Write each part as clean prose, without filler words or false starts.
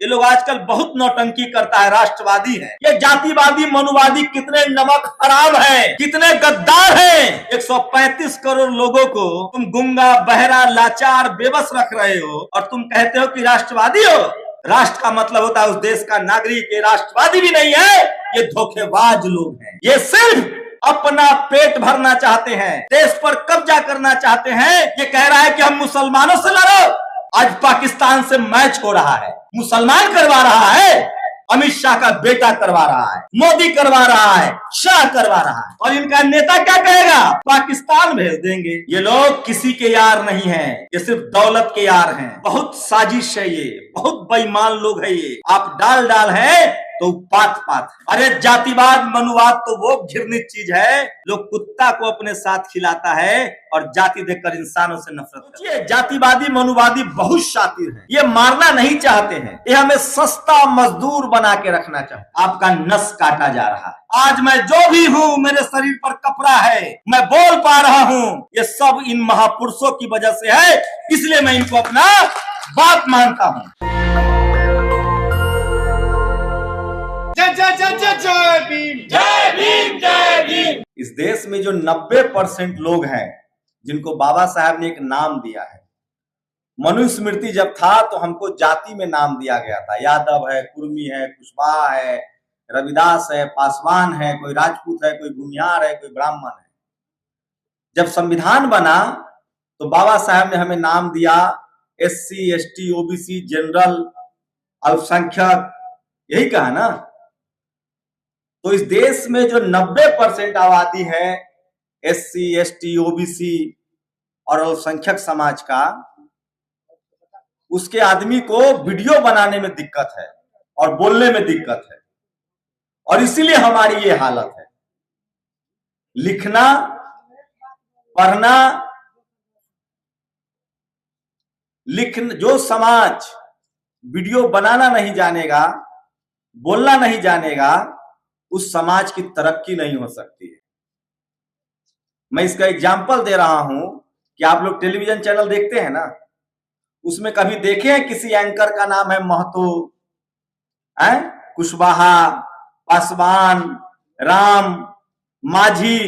ये लोग आजकल बहुत नौटंकी करता है, राष्ट्रवादी है। ये जातिवादी मनुवादी कितने नमक हराम है, कितने गद्दार हैं। 135 करोड़ लोगों को तुम गुंगा, बहरा, लाचार, बेबस रख रहे हो और तुम कहते हो कि राष्ट्रवादी हो। राष्ट्र का मतलब होता है उस देश का नागरिक। ये राष्ट्रवादी भी नहीं है, ये धोखेबाज लोग हैं। ये सिर्फ अपना पेट भरना चाहते हैं, देश पर कब्जा करना चाहते हैं। ये कह रहा है कि हम मुसलमानों से लड़ो। आज पाकिस्तान से मैच हो रहा है, मुसलमान करवा रहा है, अमित शाह का बेटा करवा रहा है, मोदी करवा रहा है, शाह करवा रहा है। और इनका नेता क्या कहेगा? पाकिस्तान भेज देंगे। ये लोग किसी के यार नहीं हैं, ये सिर्फ दौलत के यार हैं। बहुत साजिश है ये, बहुत बेईमान लोग है ये। आप डाल है तो पात पात है। अरे जातिवाद मनुवाद तो वो घृणित चीज है जो कुत्ता को अपने साथ खिलाता है और जाति देखकर इंसानों से नफरत करता है। जातिवादी मनुवादी बहुत शातिर है, ये मारना नहीं चाहते हैं, ये हमें सस्ता मजदूर बना के रखना चाहते। आपका नस काटा जा रहा है। आज मैं जो भी हूँ, मेरे शरीर पर कपड़ा है, मैं बोल पा रहा हूँ, ये सब इन महापुरुषों की वजह से है। इसलिए मैं इनको अपना बाप मानता हूँ। जय भीम, जय भीम, जय भीम। इस देश में जो 90% लोग हैं जिनको बाबा साहब ने एक नाम दिया है। मनुस्मृति जब था तो हमको जाति में नाम दिया गया था। यादव है, कुर्मी है, कुशवाहा है, रविदास है, पासवान है, कोई राजपूत है, कोई भूमिहार है, कोई ब्राह्मण है। जब संविधान बना तो बाबा साहब ने हमें नाम दिया SC, ST, OBC, जनरल, अल्पसंख्यक, यही कहा ना। तो इस देश में जो 90% आबादी है SC, ST, OBC और अल्पसंख्यक समाज का, उसके आदमी को वीडियो बनाने में दिक्कत है और बोलने में दिक्कत है। और इसीलिए हमारी ये हालत है। लिखना, पढ़ना, जो समाज वीडियो बनाना नहीं जानेगा, बोलना नहीं जानेगा, उस समाज की तरक्की नहीं हो सकती है। मैं इसका एग्जाम्पल दे रहा हूं कि आप लोग टेलीविजन चैनल देखते हैं ना, उसमें कभी देखे हैं किसी एंकर का नाम है महतो, कुशवाहा, पासवान, राम, माझी?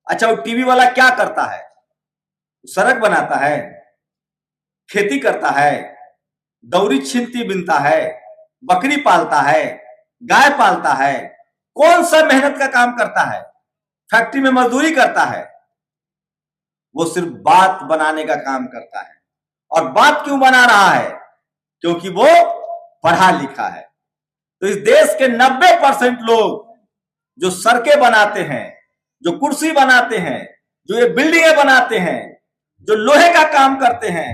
अच्छा, वो टीवी वाला क्या करता है? सड़क बनाता है, खेती करता है, दौरी छिंती बिनता है, बकरी पालता है, गाय पालता है। कौन सा मेहनत का काम करता है? फैक्ट्री में मजदूरी करता है। वो सिर्फ बात बनाने का काम करता है। और बात क्यों बना रहा है? क्योंकि वो पढ़ा लिखा है। तो इस देश के 90% लोग जो सड़कें बनाते हैं, जो कुर्सी बनाते हैं, जो ये बिल्डिंगें बनाते हैं, जो लोहे का काम करते हैं,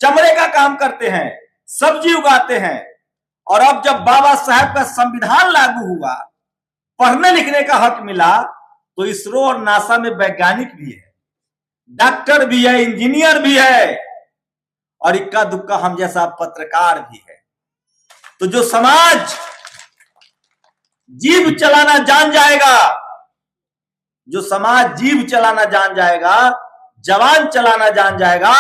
चमड़े का काम करते हैं, सब्जी उगाते हैं, और अब जब बाबा साहब का संविधान लागू हुआ, पढ़ने लिखने का हक मिला, तो इसरो और नासा में वैज्ञानिक भी है, डॉक्टर भी है, इंजीनियर भी है, और इक्का दुक्का हम जैसा पत्रकार भी है। तो जो समाज जीव चलाना जान जाएगा, जो समाज जीव चलाना जान जाएगा, जवान चलाना जान जाएगा,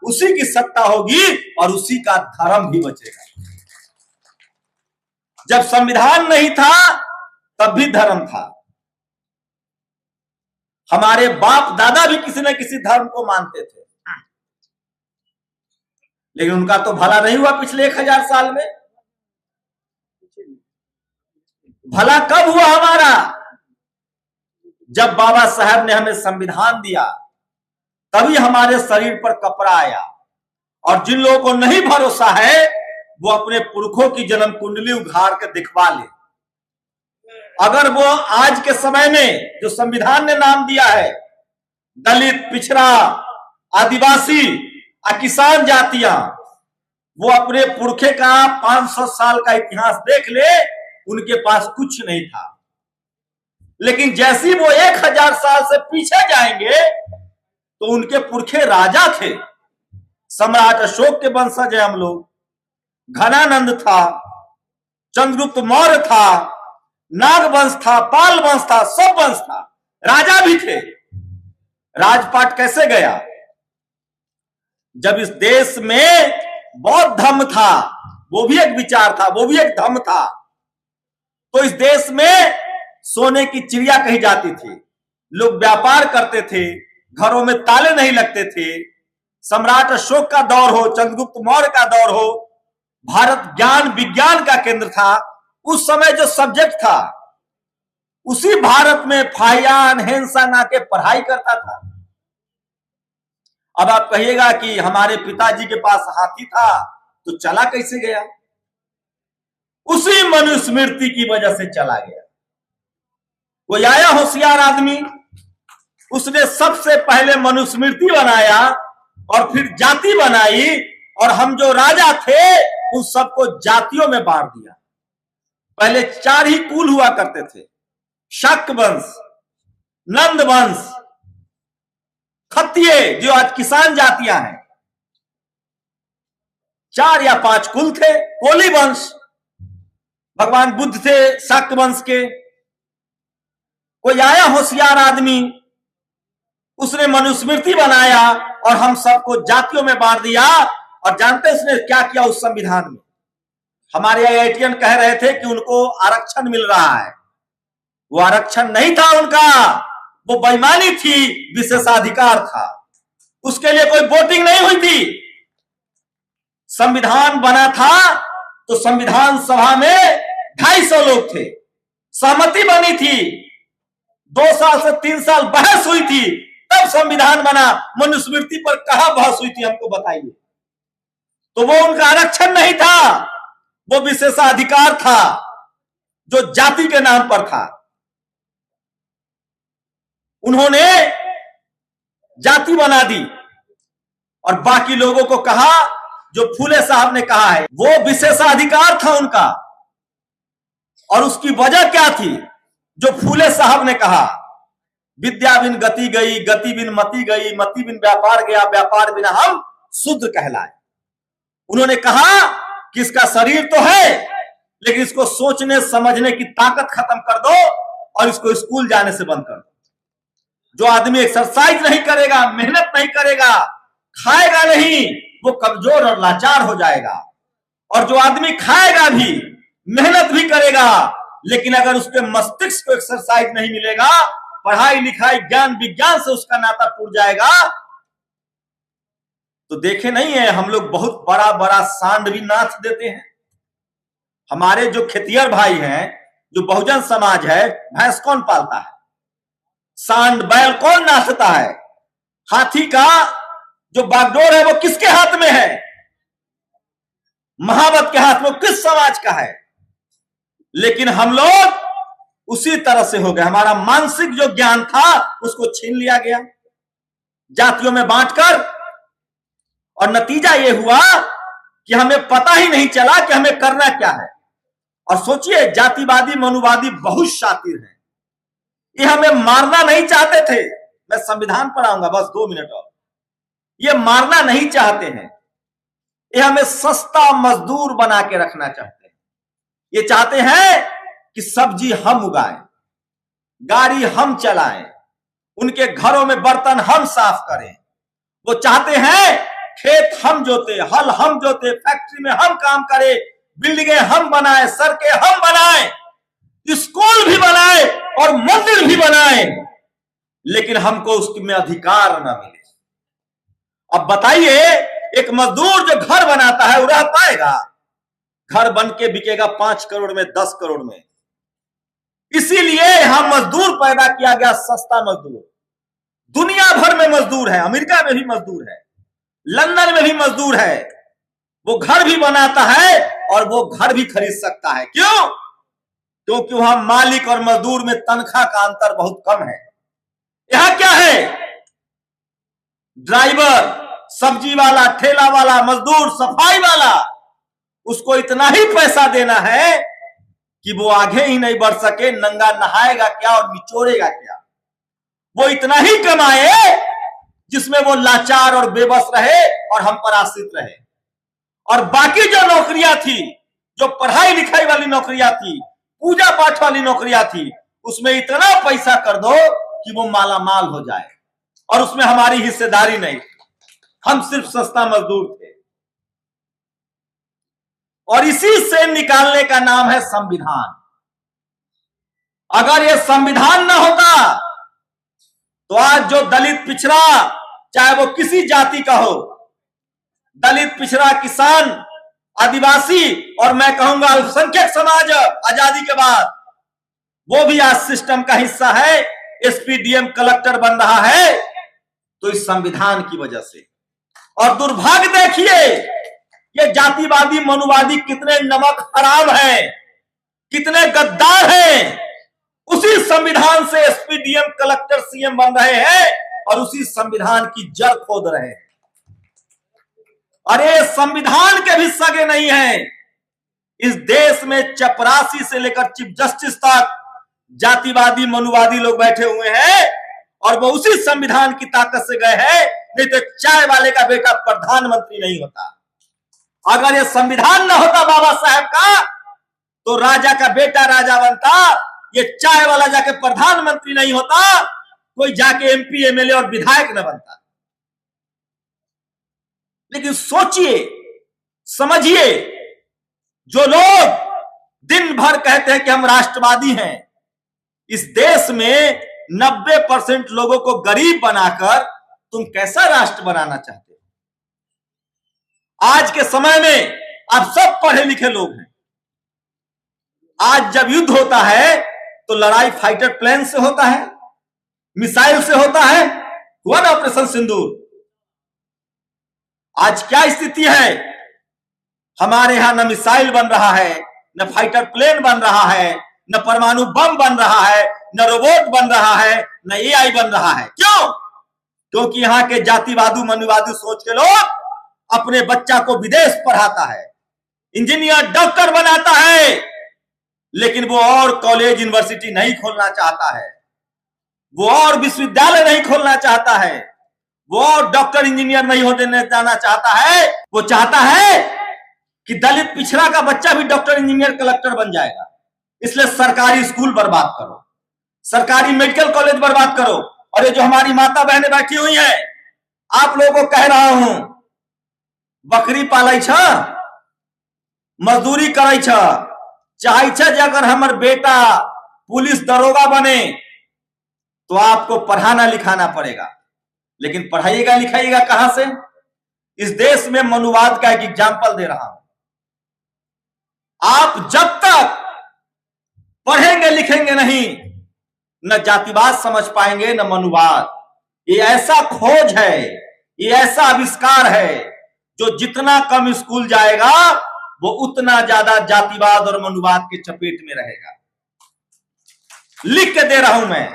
उसी की सत्ता होगी और उसी का धर्म भी बचेगा। जब संविधान नहीं था तब भी धर्म था। हमारे बाप दादा भी किसी न किसी धर्म को मानते थे, लेकिन उनका तो भला नहीं हुआ पिछले 1000 साल में। भला कब हुआ हमारा? जब बाबा साहब ने हमें संविधान दिया, तभी हमारे शरीर पर कपड़ा आया। और जिन लोगों को नहीं भरोसा है, वो अपने पुरखों की जन्म कुंडली उघाड़ के दिखवा ले। अगर वो आज के समय में जो संविधान ने नाम दिया है, दलित, पिछड़ा, आदिवासी, किसान जातियां, वो अपने पुरखे का 500 साल का इतिहास देख ले, उनके पास कुछ नहीं था। लेकिन जैसी वो 1000 साल से पीछे जाएंगे तो उनके पुरखे राजा थे। सम्राट अशोक के वंशज है हम लोग। घनानंद था, चंद्रगुप्त मौर्य था, नाग वंश था, पाल वंश था, सब वंश था, राजा भी थे। राजपाट कैसे गया? जब इस देश में बौद्ध धर्म था, वो भी एक विचार था, वो भी एक धर्म था। तो इस देश में सोने की चिड़िया कही जाती थी, लोग व्यापार करते थे, घरों में ताले नहीं लगते थे। सम्राट अशोक का दौर हो, चंद्रगुप्त मौर्य का दौर हो, भारत ज्ञान विज्ञान का केंद्र था। उस समय जो सब्जेक्ट था उसी भारत में फाहियान हेंसाना के पढ़ाई करता था। अब आप कहिएगा कि हमारे पिताजी के पास हाथी था तो चला कैसे गया? उसी मनुस्मृति की वजह से चला गया। कोई आया होशियार आदमी, उसने सबसे पहले मनुस्मृति बनाया और फिर जाति बनाई, और हम जो राजा थे उन सबको जातियों में बांट दिया। पहले 4 ही कुल हुआ करते थे, शक वंश, नंद वंश, खत्तिय जो आज किसान जातियां हैं, 4 या 5 कुल थे। कोली वंश, भगवान बुद्ध थे शाक्त वंश के। कोई आया होशियार आदमी, उसने मनुस्मृति बनाया और हम सबको जातियों में बांट दिया। और जानते उसने क्या किया उस संविधान में? हमारे आईआईटीएन कह रहे थे कि उनको आरक्षण मिल रहा है, वो आरक्षण नहीं था उनका, वो बेईमानी थी, विशेषाधिकार था। उसके लिए कोई वोटिंग नहीं हुई थी। संविधान बना था तो संविधान सभा में 250 लोग थे, सहमति बनी थी, 2 साल से 3 साल बहस हुई थी, तब संविधान बना। मनुस्मृति पर कहां बहस हुई थी, हमको बताइए। तो वो उनका आरक्षण नहीं था, वो विशेषाधिकार था जो जाति के नाम पर था। उन्होंने जाति बना दी और बाकी लोगों को कहा, जो फूले साहब ने कहा है, वो विशेषाधिकार था उनका। और उसकी वजह क्या थी? जो फूले साहब ने कहा, विद्या बिन गति गई, गति बिन मति गई, मति बिन व्यापार गया, व्यापार बिना हम शूद्र कहलाए। उन्होंने कहा कि इसका शरीर तो है, लेकिन इसको सोचने समझने की ताकत खत्म कर दो और इसको स्कूल जाने से बंद कर दो। जो आदमी एक्सरसाइज नहीं करेगा, मेहनत नहीं करेगा, खाएगा नहीं, वो कमजोर और लाचार हो जाएगा। और जो आदमी खाएगा भी, मेहनत भी करेगा, लेकिन अगर उसके मस्तिष्क को एक्सरसाइज नहीं मिलेगा, पढ़ाई लिखाई ज्ञान विज्ञान से उसका नाता टूट जाएगा। तो देखे नहीं है हम लोग बहुत बड़ा बड़ा सांड भी नाच देते हैं। हमारे जो खेतियर भाई हैं, जो बहुजन समाज है, भैंस कौन पालता है? सांड बैल कौन नाचता है? हाथी का जो बागडोर है वो किसके हाथ में है? महावत के हाथ में। किस समाज का है? लेकिन हम लोग उसी तरह से हो गए। हमारा मानसिक जो ज्ञान था उसको छीन लिया गया जातियों में बांटकर, और नतीजा ये हुआ कि हमें पता ही नहीं चला कि हमें करना क्या है। और सोचिए, जातिवादी मनुवादी बहुत शातिर हैं, ये हमें मारना नहीं चाहते थे। मैं संविधान पर आऊंगा, बस 2 मिनट और। ये मारना नहीं चाहते हैं, ये हमें सस्ता मजदूर बना के रखना चाहते हैं। ये चाहते हैं कि सब्जी हम उगाएं, गाड़ी हम चलाएं, उनके घरों में बर्तन हम साफ करें। वो चाहते हैं खेत हम जोते, हल हम जोते, फैक्ट्री में हम काम करें, बिल्डिंगें हम बनाए, सड़कें हम बनाए, स्कूल भी बनाए और मंदिर भी बनाए, लेकिन हमको उसमें अधिकार न मिले। अब बताइए, एक मजदूर जो घर बनाता है वो रह पाएगा? घर बन के बिकेगा 5 करोड़ में, 10 करोड़ में। इसीलिए यहां मजदूर पैदा किया गया, सस्ता मजदूर। दुनिया भर में मजदूर है, अमेरिका में भी मजदूर है, लंदन में भी मजदूर है। वो घर भी बनाता है और वो घर भी खरीद सकता है। क्यों? क्योंकि वहां मालिक और मजदूर में तनख्वाह का अंतर बहुत कम है। यहां क्या है? ड्राइवर, सब्जी वाला, ठेला वाला, मजदूर, सफाई वाला, उसको इतना ही पैसा देना है कि वो आगे ही नहीं बढ़ सके। नंगा नहाएगा क्या और निचोड़ेगा क्या? वो इतना ही कमाए जिसमें वो लाचार और बेबस रहे और हम पर आश्रित रहे। और बाकी जो नौकरियां थी, जो पढ़ाई लिखाई वाली नौकरियां थी, पूजा पाठ वाली नौकरियां थी, उसमें इतना पैसा कर दो कि वो माला माल हो जाए, और उसमें हमारी हिस्सेदारी नहीं। हम सिर्फ सस्ता मजदूर थे। और इसी से निकालने का नाम है संविधान। अगर यह संविधान न होता तो आज जो दलित पिछड़ा, चाहे वो किसी जाति का हो, दलित पिछड़ा, किसान, आदिवासी और मैं कहूंगा अल्पसंख्यक समाज आजादी के बाद, वो भी आज सिस्टम का हिस्सा है, एसपी, डीएम, कलेक्टर बन रहा है, तो इस संविधान की वजह से। और दुर्भाग्य देखिए, ये जातिवादी मनुवादी कितने नमक हराम हैं, कितने गद्दार हैं। उसी संविधान से एसपी, डीएम, कलेक्टर, सीएम बन रहे हैं और उसी संविधान की जड़ खोद रहे हैं। अरे संविधान के भी सगे नहीं हैं। इस देश में चपरासी से लेकर चीफ जस्टिस तक जातिवादी मनुवादी लोग बैठे हुए हैं और वो उसी संविधान की ताकत से गए हैं, नहीं तो चाय वाले का बेटा प्रधानमंत्री नहीं होता। अगर ये संविधान न होता बाबा साहब का, तो राजा का बेटा राजा बनता, ये चाय वाला जाके प्रधानमंत्री नहीं होता, कोई जाके एमपी, एमएलए और विधायक न बनता। लेकिन सोचिए, समझिए, जो लोग दिन भर कहते हैं कि हम राष्ट्रवादी हैं, इस देश में 90% लोगों को गरीब बनाकर तुम कैसा राष्ट्र बनाना चाहते हो? आज के समय में आप सब पढ़े लिखे लोग हैं। आज जब युद्ध होता है तो लड़ाई फाइटर प्लेन से होता है, मिसाइल से होता है। हुआ ना ऑपरेशन सिंदूर। आज क्या स्थिति है? हमारे यहां न मिसाइल बन रहा है, न फाइटर प्लेन बन रहा है, न परमाणु बम बन रहा है, न रोबोट बन रहा है, न एआई बन रहा है। क्यों? क्योंकि यहां के जातिवादी मनुवादी सोच के लोग अपने बच्चा को विदेश पढ़ाता है, इंजीनियर, डॉक्टर बनाता है, लेकिन वो और कॉलेज, यूनिवर्सिटी नहीं खोलना चाहता है, वो और विश्वविद्यालय नहीं खोलना चाहता है, वो और डॉक्टर इंजीनियर नहीं होने जाना चाहता है। वो चाहता है कि दलित पिछड़ा का बच्चा भी डॉक्टर, इंजीनियर, कलेक्टर बन जाएगा। इसलिए सरकारी स्कूल बर्बाद करो, सरकारी मेडिकल कॉलेज बर्बाद करो। और ये जो हमारी माता बहनें बैठी हुई हैं, आप लोगों को कह रहा हूं, बकरी पालै छ, मजदूरी करे छ, चाहे छ जे अगर हमर बेटा पुलिस दरोगा बने तो आपको पढ़ाना लिखाना पड़ेगा। लेकिन पढ़ाइएगा लिखाइएगा कहां से? इस देश में मनुवाद का एक एग्जाम्पल दे रहा हूं। आप जब तक पढ़ेंगे लिखेंगे नहीं, न जातिवाद समझ पाएंगे न मनुवाद। ये ऐसा खोज है, ये ऐसा आविष्कार है, जो जितना कम स्कूल जाएगा वो उतना ज्यादा जातिवाद और मनुवाद के चपेट में रहेगा। लिख के दे रहा हूं मैं।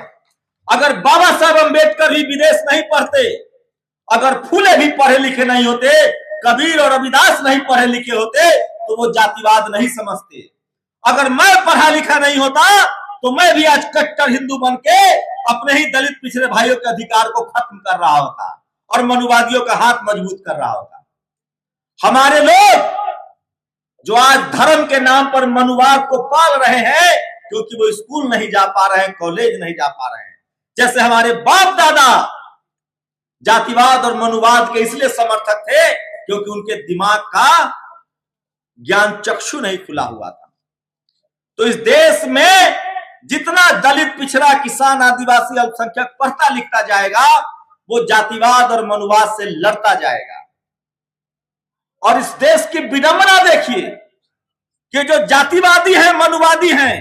अगर बाबा साहब अंबेडकर भी विदेश नहीं पढ़ते, अगर फूले भी पढ़े लिखे नहीं होते, कबीर और रविदास नहीं पढ़े लिखे होते, तो वो जातिवाद नहीं समझते। अगर मैं पढ़ा लिखा नहीं होता तो मैं भी आज कट्टर हिंदू बन के अपने ही दलित पिछड़े भाइयों के अधिकार को खत्म कर रहा होता और मनुवादियों का हाथ मजबूत कर रहा होता। हमारे लोग जो आज धर्म के नाम पर मनुवाद को पाल रहे हैं, क्योंकि वो स्कूल नहीं जा पा रहे हैं, कॉलेज नहीं जा पा रहे हैं। जैसे हमारे बाप दादा जातिवाद और मनुवाद के इसलिए समर्थक थे क्योंकि उनके दिमाग का ज्ञान चक्षु नहीं खुला हुआ था। तो इस देश में जितना दलित पिछड़ा, किसान, आदिवासी, अल्पसंख्यक पढ़ता लिखता जाएगा, वो जातिवाद और मनुवाद से लड़ता जाएगा। और इस देश की विडंबना देखिए कि जो जातिवादी है, मनुवादी हैं,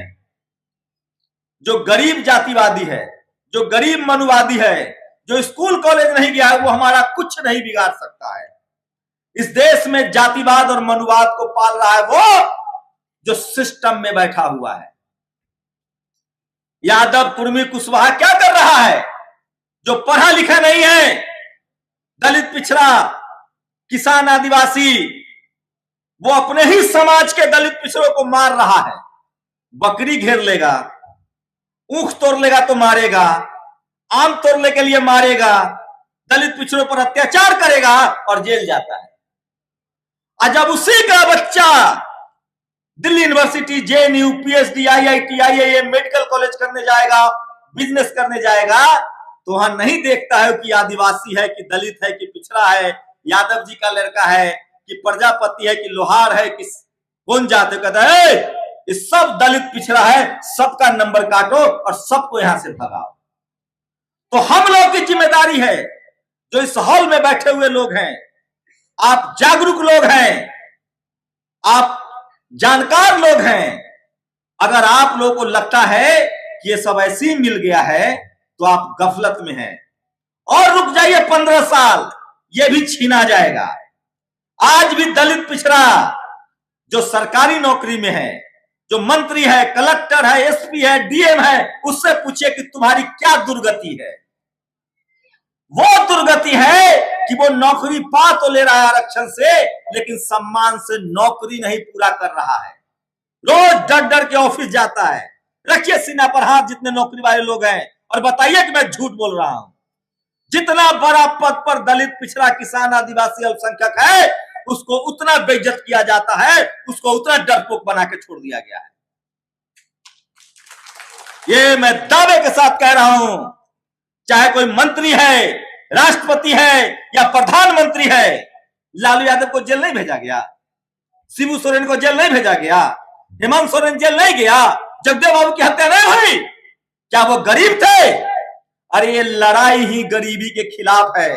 जो गरीब जातिवादी है, जो गरीब मनुवादी है, जो स्कूल कॉलेज नहीं गया है, वो हमारा कुछ नहीं बिगाड़ सकता है। इस देश में जातिवाद और मनुवाद को पाल रहा है वो जो सिस्टम में बैठा हुआ है। यादव, कुर्मी, कुशवाहा क्या कर रहा है? जो पढ़ा लिखा नहीं है, दलित पिछड़ा, किसान, आदिवासी, वो अपने ही समाज के दलित पिछड़ों को मार रहा है। बकरी घेर लेगा, ऊख तोड़ लेगा तो मारेगा, आम तोड़ने के लिए मारेगा, दलित पिछड़ों पर अत्याचार करेगा और जेल जाता है। और जब उसी का बच्चा Delhi university, JNU, PhD, IIT, IIM, medical college करने जाएगा, बिजनेस करने जाएगा, तो वहां नहीं देखता है कि आदिवासी है कि दलित है कि पिछड़ा है, यादव जी का लड़का है कि प्रजापति है कि लोहार है कि कौन जाते कहते हैं ये सब दलित पिछड़ा है, सबका नंबर काटो और सबको यहां से भगाओ। तो हम लोग की जिम्मेदारी है, जो इस हॉल में बैठे हुए लोग हैं, आप जागरूक लोग हैं, आप जानकार लोग हैं, अगर आप लोगों को लगता है कि ये सब ऐसे ही मिल गया है तो आप गफलत में हैं। और रुक जाइए 15 साल, ये भी छीना जाएगा। आज भी दलित पिछड़ा जो सरकारी नौकरी में है, जो मंत्री है, कलेक्टर है, एसपी है, डीएम है, उससे पूछिए कि तुम्हारी क्या दुर्गति है। वो दुर्गति है कि वो नौकरी पा तो ले रहा है आरक्षण से, लेकिन सम्मान से नौकरी नहीं पूरा कर रहा है। रोज डर डर के ऑफिस जाता है। रखिए सीना पर हाथ जितने नौकरी वाले लोग हैं और बताइए कि मैं झूठ बोल रहा हूं। जितना बड़ा पद पर दलित पिछड़ा किसान आदिवासी अल्पसंख्यक है, उसको उतना बेइज्जत किया जाता है, उसको उतना डरपोक बना के छोड़ दिया गया है। ये मैं दावे के साथ कह रहा हूं, चाहे कोई मंत्री है, राष्ट्रपति है या प्रधानमंत्री है। लालू यादव को जेल नहीं भेजा गया, शिबू सोरेन को जेल नहीं भेजा गया, हेमंत सोरेन जेल नहीं गया, जगदेव बाबू की हत्या नहीं हुई। क्या वो गरीब थे? अरे ये लड़ाई ही गरीबी के खिलाफ है।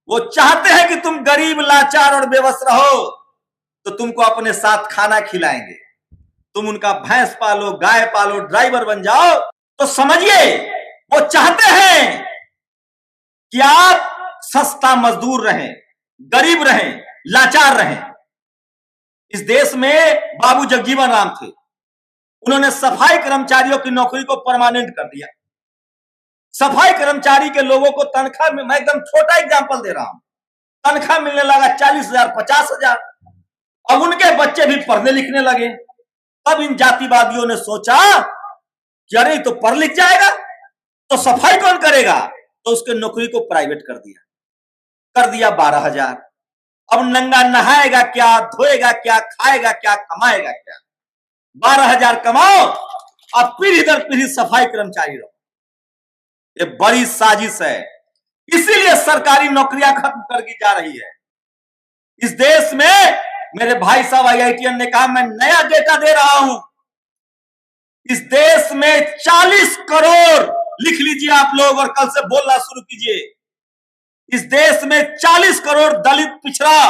वो चाहते हैं कि तुम गरीब, लाचार और बेबस रहो, तो तुमको अपने साथ खाना खिलाएंगे। तुम उनका भैंस पालो, गाय पालो, ड्राइवर बन जाओ। तो समझिए वो चाहते हैं कि आप सस्ता मजदूर रहें, गरीब रहें, लाचार रहें। इस देश में बाबू जगजीवन राम थे, उन्होंने सफाई कर्मचारियों की नौकरी को परमानेंट कर दिया। सफाई कर्मचारी के लोगों को तनख्वाह में, मैं एकदम छोटा एग्जांपल दे रहा हूं, तनख्वाह मिलने लगा 40,000, 50,000। अब उनके बच्चे भी पढ़ने लिखने लगे। तब इन जातिवादियों ने सोचा कि अरे तो पढ़ लिख जाएगा तो सफाई कौन करेगा, तो उसके नौकरी को प्राइवेट कर दिया 12,000। अब नंगा नहाएगा क्या, धोएगा क्या, खाएगा क्या, कमाएगा क्या। 12,000 कमाओ और फिर इधर फिर सफाई कर्मचारी रहो। ये बड़ी साजिश है, इसीलिए सरकारी नौकरियां खत्म कर दी जा रही है इस देश में। मेरे भाई साहब IITN ने कहा, मैं नया डेटा दे रहा हूं, इस देश में 40 करोड़, लिख लीजिए आप लोग और कल से बोलना शुरू कीजिए, इस देश में 40 करोड़ दलित पिछड़ा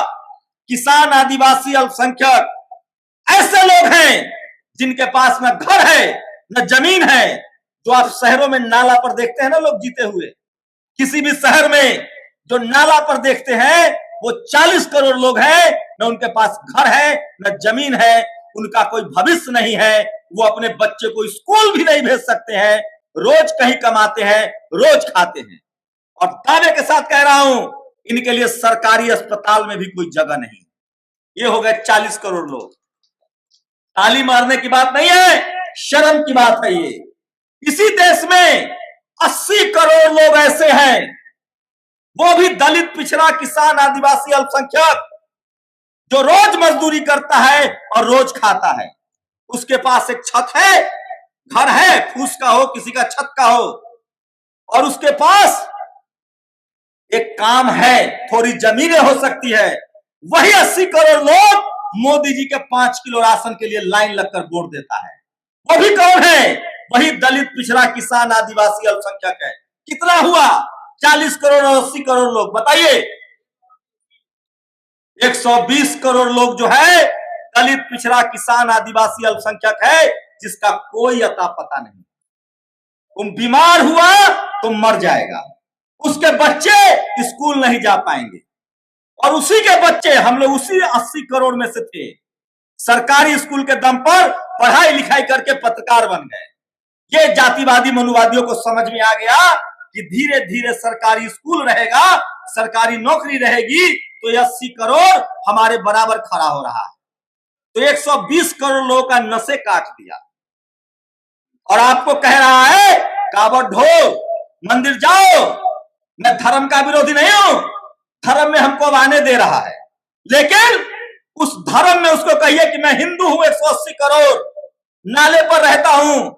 किसान आदिवासी अल्पसंख्यक ऐसे लोग हैं जिनके पास न घर है न जमीन है। जो आप शहरों में नाला पर देखते हैं ना लोग जीते हुए, किसी भी शहर में जो नाला पर देखते हैं, वो 40 करोड़ लोग हैं, न उनके पास घर है न जमीन है, उनका कोई भविष्य नहीं है, वो अपने बच्चे को स्कूल भी नहीं भेज सकते हैं, रोज कहीं कमाते हैं, रोज खाते हैं। और दावे के साथ कह रहा हूं, इनके लिए सरकारी अस्पताल में भी कोई जगह नहीं। ये हो गए 40 करोड़ लोग। ताली मारने की बात नहीं है, शर्म की बात है ये। इसी देश में 80 करोड़ लोग ऐसे हैं, वो भी दलित पिछड़ा किसान आदिवासी अल्पसंख्यक, जो रोज मजदूरी करता है और रोज खाता है। उसके पास एक छत है, घर है, फूस का हो, किसी का छत का हो, और उसके पास एक काम है, थोड़ी जमीनें हो सकती है। वही 80 करोड़ लोग मोदी जी के 5 किलो राशन के लिए लाइन लगकर वोट देता है। वो भी कौन है? वही दलित पिछड़ा किसान आदिवासी अल्पसंख्यक है। कितना हुआ? 40 करोड़ और 80 करोड़ लोग, बताइए। 120 करोड़ लोग जो है दलित पिछड़ा किसान आदिवासी अल्पसंख्यक है, जिसका कोई अता पता नहीं। तुम बीमार हुआ तो मर जाएगा, उसके बच्चे स्कूल नहीं जा पाएंगे, और उसी के बच्चे, हम लोग उसी 80 करोड़ में से थे, सरकारी स्कूल के दम पर पढ़ाई लिखाई करके पत्रकार बन गए। ये जातिवादी मनुवादियों को समझ में आ गया कि धीरे धीरे सरकारी स्कूल रहेगा, सरकारी नौकरी रहेगी, तो 80 करोड़ हमारे बराबर खड़ा हो रहा है। तो 120 करोड़ लोगों का नशे काट दिया, और आपको कह रहा है कावड़ ढो, मंदिर जाओ। मैं धर्म का विरोधी नहीं हूं, धर्म में हमको आने दे रहा है, लेकिन उस धर्म में उसको कहिए कि मैं हिंदू हूं, 180 करोड़, नाले पर रहता हूं,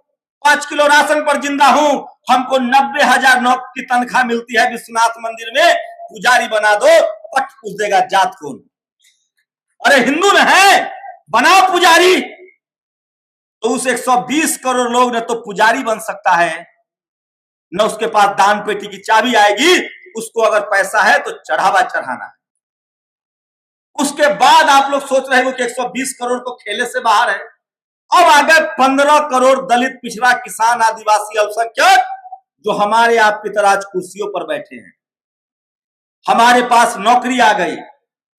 5 किलो राशन पर जिंदा हूं, हमको 90,000 की तनख्वाह मिलती है विश्वनाथ मंदिर में, पुजारी बना दो, पट पूछ देगा जात कौन। अरे हिंदू में है, बनाओ पुजारी, तो उस 120 करोड़ लोग न तो पुजारी बन सकता है, न उसके पास दान पेटी की चाबी आएगी। उसको अगर पैसा है तो चढ़ावा चढ़ाना है। उसके बाद आप लोग सोच रहे हो कि 120 करोड़ तो खेले से बाहर है। अब आगे 15 करोड़ दलित, पिछड़ा, किसान, आदिवासी, अल्पसंख्यक जो हमारे आपकी तरह आज कुर्सियों पर बैठे हैं। हमारे पास नौकरी आ गई,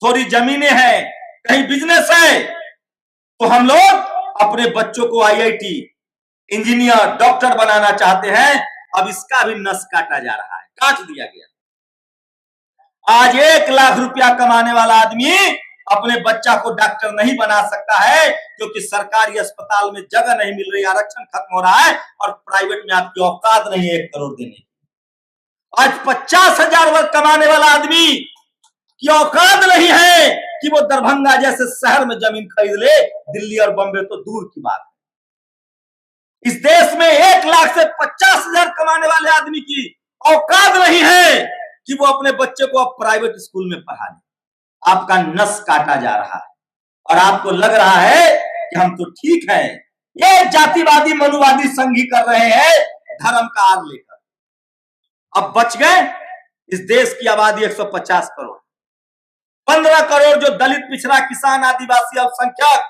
थोड़ी जमीनें हैं, कहीं बिजनेस है, तो हम लोग अपने बच्चों को IIT, इंजीनियर, डॉक्टर बनाना चाहते हैं। अब इसका भी नस काटा जा रहा है, काट दिया गया। आज 1 लाख रुपया कमाने वाला आदमी अपने बच्चा को डॉक्टर नहीं बना सकता है, क्योंकि सरकारी अस्पताल में जगह नहीं मिल रही, आरक्षण खत्म हो रहा है, और प्राइवेट में आपकी औकात नहीं है 1 करोड़ देने की। आज 50,000 वर्ग कमाने वाला आदमी की औकात नहीं है कि वो दरभंगा जैसे शहर में जमीन खरीद ले। दिल्ली और बंबई तो दूर की बात है। इस देश में 1 लाख से 50,000 कमाने वाले आदमी की औकात नहीं है कि वो अपने बच्चे को अब प्राइवेट स्कूल में पढ़ा ले। आपका नस काटा जा रहा है और आपको लग रहा है कि हम तो ठीक है। ये जातिवादी, मनुवादी संघी कर रहे हैं धर्म का आड़ लेकर। अब बच गए इस देश की आबादी 150 करोड़, 15 करोड़ जो दलित, पिछड़ा, किसान, आदिवासी, अल्पसंख्यक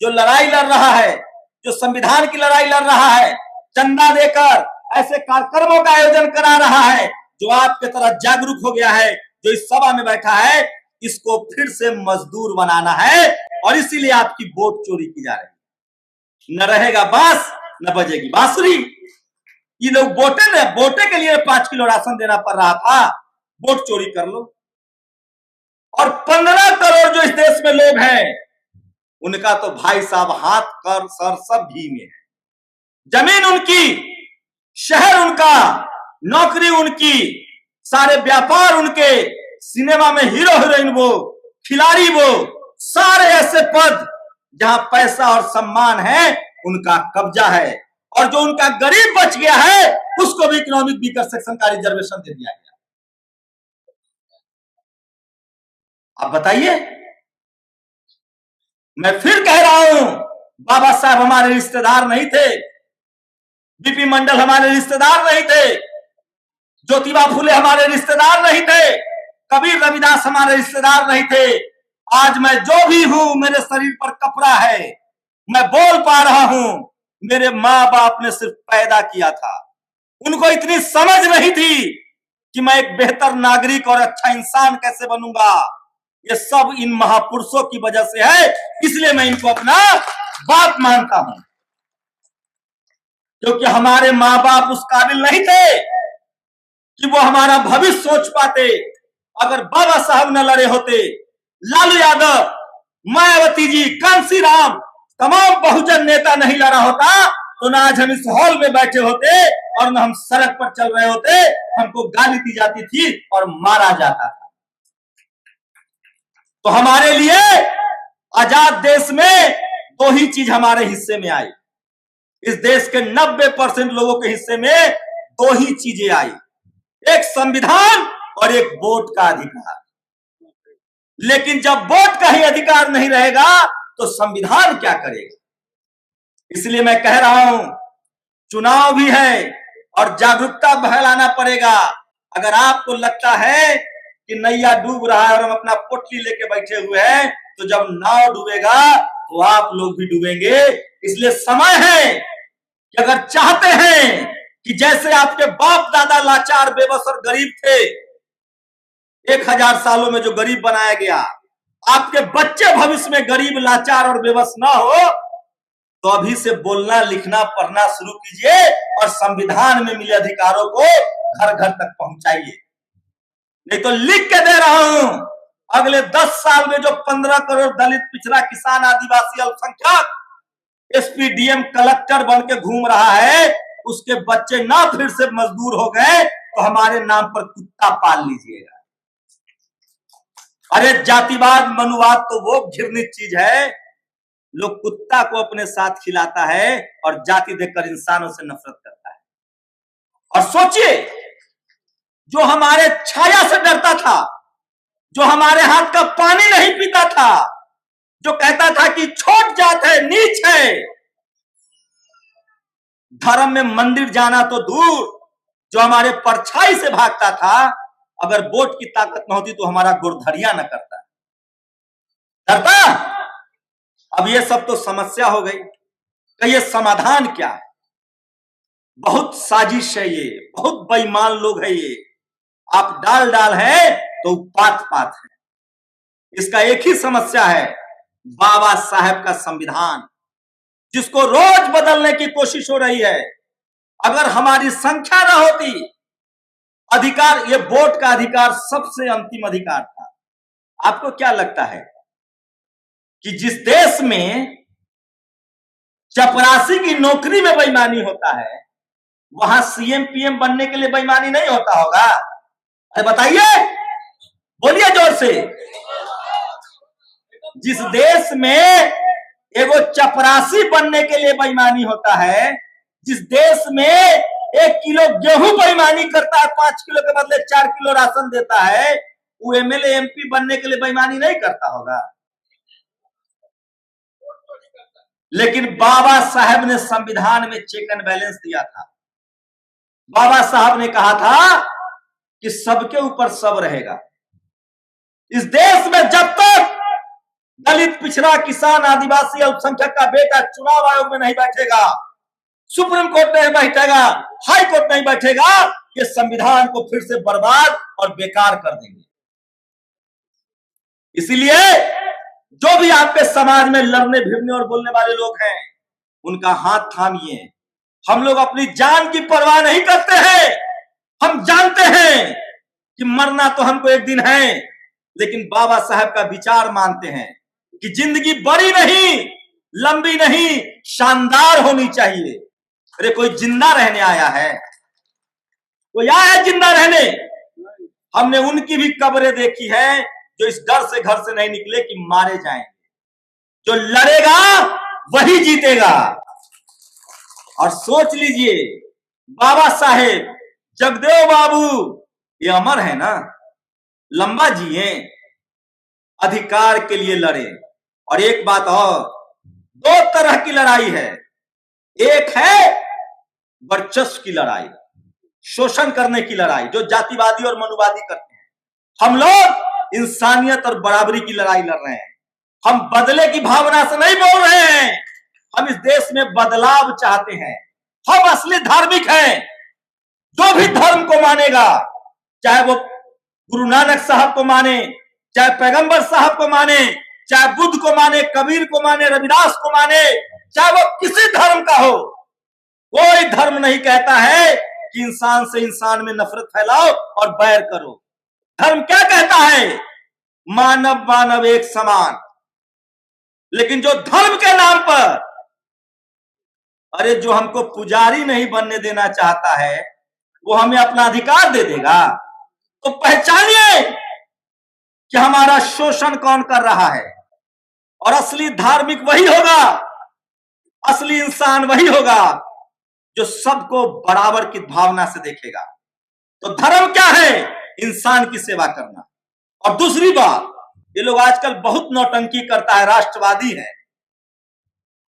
जो लड़ाई लड़ रहा है, जो संविधान की लड़ाई लड़ रहा है, चंदा देकर ऐसे कार्यक्रमों का आयोजन करा रहा है, जो आपके तरह जागरूक हो गया है, जो इस सभा में बैठा है, इसको फिर से मजदूर बनाना है। और इसीलिए आपकी वोट चोरी की जा रही है। न रहेगा बांस, न बजेगी बांसुरी। ये लोग वोटे के लिए 5 किलो राशन देना पड़ रहा था, वोट चोरी कर लो। और 15 करोड़ जो इस देश में लोग हैं, उनका तो भाई साहब हाथ, कर, सर सब घी में है। जमीन उनकी, शहर उनका, नौकरी उनकी, सारे व्यापार उनके, सिनेमा में हीरो हीरोइन वो, खिलाड़ी वो, सारे ऐसे पद जहां पैसा और सम्मान है, उनका कब्जा है। और जो उनका गरीब बच गया है, उसको भी इकोनॉमिक वीकर सेक्शन का रिजर्वेशन दे दिया गया। आप बताइए। मैं फिर कह रहा हूं, बाबा साहब हमारे रिश्तेदार नहीं थे, बीपी मंडल हमारे रिश्तेदार नहीं थे, ज्योतिबा फुले हमारे रिश्तेदार नहीं थे, कबीर रविदास हमारे रिश्तेदार नहीं थे। आज मैं जो भी हूं, मेरे शरीर पर कपड़ा है, मैं बोल पा रहा हूं, मेरे माँ बाप ने सिर्फ पैदा किया था। उनको इतनी समझ नहीं थी कि मैं एक बेहतर नागरिक और अच्छा इंसान कैसे बनूंगा। ये सब इन महापुरुषों की वजह से है, इसलिए मैं इनको अपना बाप मानता हूं। क्योंकि हमारे माँ बाप उस काबिल नहीं थे कि वो हमारा भविष्य सोच पाते। अगर बाबा साहब न लड़े होते, लालू यादव, मायावती जी, कांसी राम, तमाम बहुजन नेता नहीं लड़ा होता, तो ना आज हम इस हॉल में बैठे होते और न हम सड़क पर चल रहे होते। हमको गाली दी जाती थी और मारा जाता था। तो हमारे लिए आजाद देश में 2 ही चीज हमारे हिस्से में आई। इस देश के 90% लोगों के हिस्से में 2 ही चीजें आई, एक संविधान और एक वोट का अधिकार। लेकिन जब वोट का ही अधिकार नहीं रहेगा तो संविधान क्या करेगा? इसलिए मैं कह रहा हूं, चुनाव भी है और जागरूकता फैलाना पड़ेगा। अगर आपको लगता है कि नैया डूब रहा है और हम अपना पोटली लेके बैठे हुए हैं, तो जब नाव डूबेगा तो आप लोग भी डूबेंगे। इसलिए समय है कि अगर चाहते हैं कि जैसे आपके बाप दादा लाचार, बेबस और गरीब थे, 1000 सालों में जो गरीब बनाया गया, आपके बच्चे भविष्य में गरीब, लाचार और बेबस ना हो, तो अभी से बोलना, लिखना, पढ़ना शुरू कीजिए और संविधान में मिले अधिकारों को घर घर तक पहुंचाइए। नहीं तो लिख के दे रहा हूं, अगले 10 साल में जो 15 करोड़ दलित, पिछड़ा, किसान, आदिवासी, अल्पसंख्यक एसपी, डीएम, कलेक्टर बन के घूम रहा है, उसके बच्चे ना फिर से मजदूर हो गए तो हमारे नाम पर कुत्ता पाल लीजिएगा। अरे जातिवाद, मनुवाद तो वो घृणित चीज है, लोग कुत्ता को अपने साथ खिलाता है और जाति देखकर इंसानों से नफरत करता है। और सोचिए, जो हमारे छाया से डरता था, जो हमारे हाथ का पानी नहीं पीता था, जो कहता था कि छोट जात है, नीच है, धर्म में मंदिर जाना तो दूर, जो हमारे परछाई से भागता था, अगर वोट की ताकत न होती तो हमारा गुरधरिया न करता। अब ये सब तो समस्या हो गई, कि ये समाधान क्या है? बहुत साजिश है, ये बहुत बेईमान लोग है, ये आप डाल डाल है तो पात पात है। इसका एक ही समस्या है, बाबा साहेब का संविधान, जिसको रोज बदलने की कोशिश हो रही है। अगर हमारी संख्या ना होती, अधिकार, ये वोट का अधिकार सबसे अंतिम अधिकार था। आपको क्या लगता है कि जिस देश में चपरासी की नौकरी में बेईमानी होता है, वहां सीएम पीएम बनने के लिए बेईमानी नहीं होता होगा? अरे बताइए, बोलिए जोर से। जिस देश में एगो चपरासी बनने के लिए बेईमानी होता है, जिस देश में 1 किलो गेहूं बेईमानी करता है, 5 किलो के बदले 4 किलो राशन देता है, वो एमएलए एमपी बनने के लिए बेईमानी नहीं करता होगा? लेकिन बाबा साहब ने संविधान में चेक एंड बैलेंस दिया था। बाबा साहब ने कहा था कि सबके ऊपर सब रहेगा। इस देश में जब तक दलित, पिछड़ा, किसान, आदिवासी, अल्पसंख्यक का बेटा चुनाव आयोग में नहीं बैठेगा, सुप्रीम कोर्ट नहीं बैठेगा, हाई कोर्ट नहीं बैठेगा, ये संविधान को फिर से बर्बाद और बेकार कर देंगे। इसीलिए जो भी आपके समाज में लड़ने, भिड़ने और बोलने वाले लोग हैं, उनका हाथ थामिए। हम लोग अपनी जान की परवाह नहीं करते हैं। हम जानते हैं कि मरना तो हमको एक दिन है, लेकिन बाबा साहब का विचार मानते हैं कि जिंदगी बड़ी नहीं, लंबी नहीं, शानदार होनी चाहिए। अरे कोई जिंदा रहने आया है? कोई आया है जिंदा रहने? हमने उनकी भी कब्रें देखी है जो इस डर से घर से नहीं निकले कि मारे जाएंगे। जो लड़ेगा वही जीतेगा। और सोच लीजिए, बाबा साहेब, जगदेव बाबू, ये अमर है ना, लंबा जिए, अधिकार के लिए लड़े। और एक बात और, 2 तरह की लड़ाई है। एक है वर्चस्व की लड़ाई, शोषण करने की लड़ाई, जो जातिवादी और मनुवादी करते हैं। हम लोग इंसानियत और बराबरी की लड़ाई लड़ रहे हैं। हम बदले की भावना से नहीं बोल रहे हैं। हम इस देश में बदलाव चाहते हैं। हम असली धार्मिक हैं। जो भी धर्म को मानेगा, चाहे वो गुरु नानक साहब को माने, चाहे पैगंबर साहब को माने, चाहे बुद्ध को माने, कबीर को माने, रविदास को माने, चाहे वो किसी धर्म का हो, कोई धर्म नहीं कहता है कि इंसान से इंसान में नफरत फैलाओ और बैर करो। धर्म क्या कहता है? मानव मानव एक समान। लेकिन जो धर्म के नाम पर, अरे जो हमको पुजारी नहीं बनने देना चाहता है, वो हमें अपना अधिकार दे देगा। तो पहचानिए कि हमारा शोषण कौन कर रहा है। और असली धार्मिक वही होगा, असली इंसान वही होगा जो सबको बराबर की भावना से देखेगा। तो धर्म क्या है? इंसान की सेवा करना। और दूसरी बात, ये लोग आजकल बहुत नौटंकी करता है, राष्ट्रवादी है।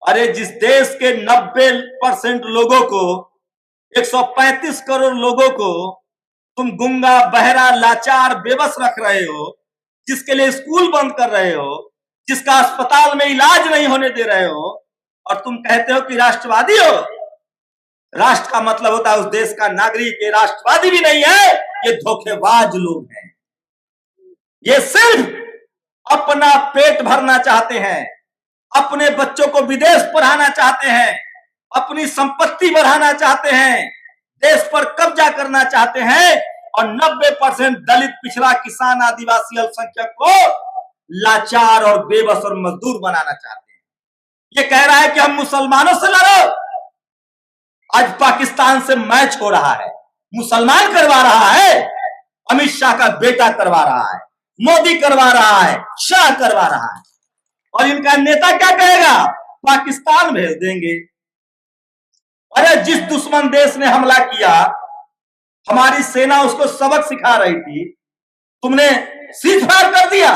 अरे जिस देश के 90% लोगों को, 135 करोड़ लोगों को तुम गुंगा, बहरा, लाचार, बेबस रख रहे हो, जिसके लिए स्कूल बंद कर रहे हो, जिसका अस्पताल में इलाज नहीं होने दे रहे हो, और तुम कहते हो कि राष्ट्रवादी हो। राष्ट्र का मतलब होता है उस देश का नागरिक। ये राष्ट्रवादी भी नहीं है, ये धोखेबाज लोग हैं। ये सिर्फ अपना पेट भरना चाहते हैं, अपने बच्चों को विदेश पढ़ाना चाहते हैं, अपनी संपत्ति बढ़ाना चाहते हैं, देश पर कब्जा करना चाहते हैं, और 90% दलित, पिछड़ा, किसान, आदिवासी, अल्पसंख्यक को लाचार और बेबस और मजदूर बनाना चाहते हैं। ये कह रहा है कि हम मुसलमानों से लड़ो। आज पाकिस्तान से मैच हो रहा है, मुसलमान करवा रहा है, अमित शाह का बेटा करवा रहा है, मोदी करवा रहा है, शाह करवा रहा है। और इनका नेता क्या कहेगा? पाकिस्तान भेज देंगे। अरे जिस दुश्मन देश ने हमला किया, हमारी सेना उसको सबक सिखा रही थी, तुमने सीज फायर कर दिया।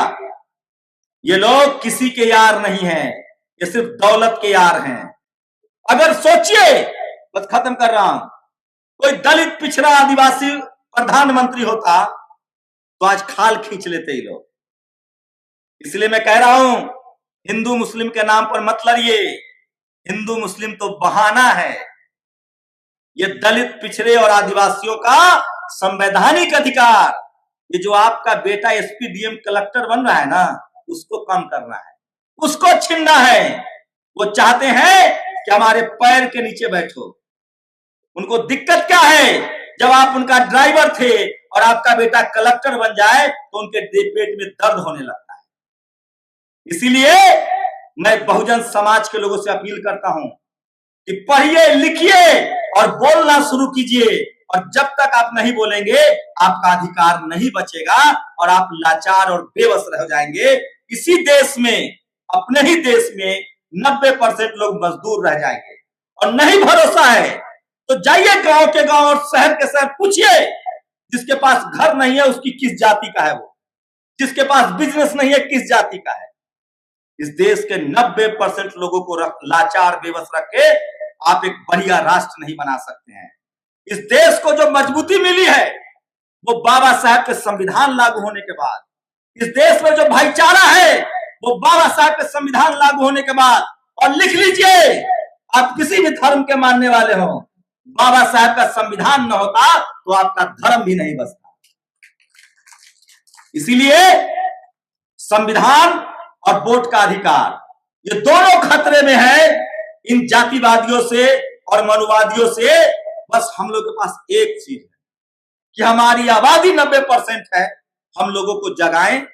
ये लोग किसी के यार नहीं हैं, ये सिर्फ दौलत के यार हैं। अगर सोचिए, बस खत्म कर रहा हूं, कोई दलित पिछड़ा आदिवासी प्रधानमंत्री होता तो आज खाल खींच लेते ही लोग। इसलिए मैं कह रहा हूं, हिंदू मुस्लिम के नाम पर मत लड़िए। हिंदू मुस्लिम तो बहाना है। ये दलित पिछड़े और आदिवासियों का संवैधानिक अधिकार, ये जो आपका बेटा एसपी डीएम कलेक्टर बन रहा है ना, उसको कम करना है, उसको छीनना है। वो चाहते हैं कि हमारे पैर के नीचे बैठो। उनको दिक्कत क्या है? जब आप उनका ड्राइवर थे और आपका बेटा कलेक्टर बन जाए तो उनके पेट में दर्द होने लगता है। इसीलिए मैं बहुजन समाज के लोगों से अपील करता हूं कि पढ़िए, लिखिए और बोलना शुरू कीजिए। और जब तक आप नहीं बोलेंगे, आपका अधिकार नहीं बचेगा और आप लाचार और बेबस रह जाएंगे। इसी देश में, अपने ही देश में 90% लोग मजदूर रह जाएंगे। और नहीं भरोसा है तो जाइए गांव के गांव और शहर के शहर, पूछिए जिसके पास घर नहीं है उसकी किस जाति का है वो, जिसके पास बिजनेस नहीं है किस जाति का है। इस देश के 90% लोगों को लाचार बेबस रख के आप एक बढ़िया राष्ट्र नहीं बना सकते हैं। इस देश को जो मजबूती मिली है वो बाबा साहब के संविधान लागू होने के बाद। इस देश में जो भाईचारा है वो बाबा साहब के संविधान लागू होने के बाद। और लिख लीजिए, आप किसी भी धर्म के मानने वाले हो, बाबा साहब का संविधान न होता तो आपका धर्म भी नहीं बचता। इसीलिए संविधान और वोट का अधिकार, ये दोनों खतरे में है इन जातिवादियों से और मनुवादियों से। बस हम लोग के पास एक चीज है कि हमारी आबादी 90% है। हम लोगों को जगाएं,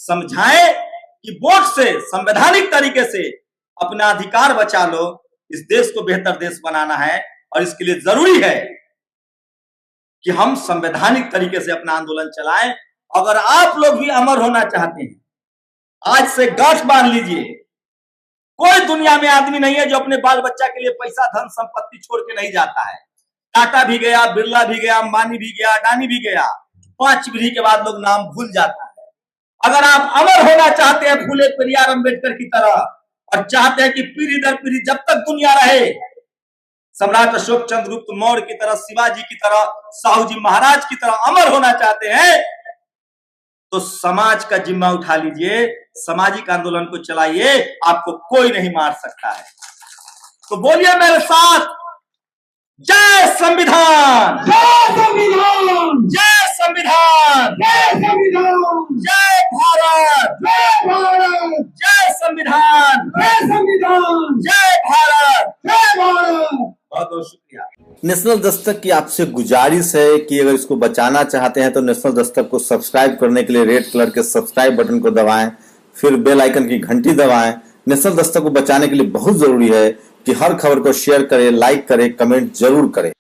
समझाएं कि वोट से, संवैधानिक तरीके से अपना अधिकार बचा लो। इस देश को बेहतर देश बनाना है और इसके लिए जरूरी है कि हम संवैधानिक तरीके से अपना आंदोलन चलाएं। अगर आप लोग भी अमर होना चाहते हैं, आज से गांठ बांध लीजिए। कोई दुनिया में आदमी नहीं है जो अपने बाल बच्चा के लिए पैसा, धन, संपत्ति छोड़ के नहीं जाता है। टाटा भी गया, बिरला भी गया, अंबानी भी गया, अडानी भी गया। 5 पीढ़ी के बाद लोग नाम भूल जाता है। अगर आप अमर होना चाहते हैं फूले पेरियार अम्बेडकर की तरह, और चाहते हैं कि पीढ़ी दर पीढ़ी जब तक दुनिया रहे, सम्राट अशोक चंद्रगुप्त मौर्य की तरह, शिवाजी की तरह, साहू जी महाराज की तरह अमर होना चाहते हैं, तो समाज का जिम्मा उठा लीजिए, सामाजिक आंदोलन को चलाइए। आपको कोई नहीं मार सकता है। तो बोलिए मेरे साथ, जय संविधान, जय संविधान, जय संविधान, जय संविधान, जय भारत, जय भारत, जय संविधान, जय संविधान, जय भारत, जय भारत। बहुत बहुत शुक्रिया। नेशनल दस्तक की आपसे गुजारिश है कि अगर इसको बचाना चाहते हैं तो नेशनल दस्तक को सब्सक्राइब करने के लिए रेड कलर के सब्सक्राइब बटन को दबाएं, फिर बेल आइकन की घंटी दबाएं। नेशनल दस्तक को बचाने के लिए बहुत जरूरी है कि हर खबर को शेयर करें, लाइक करें, कमेंट जरूर करें।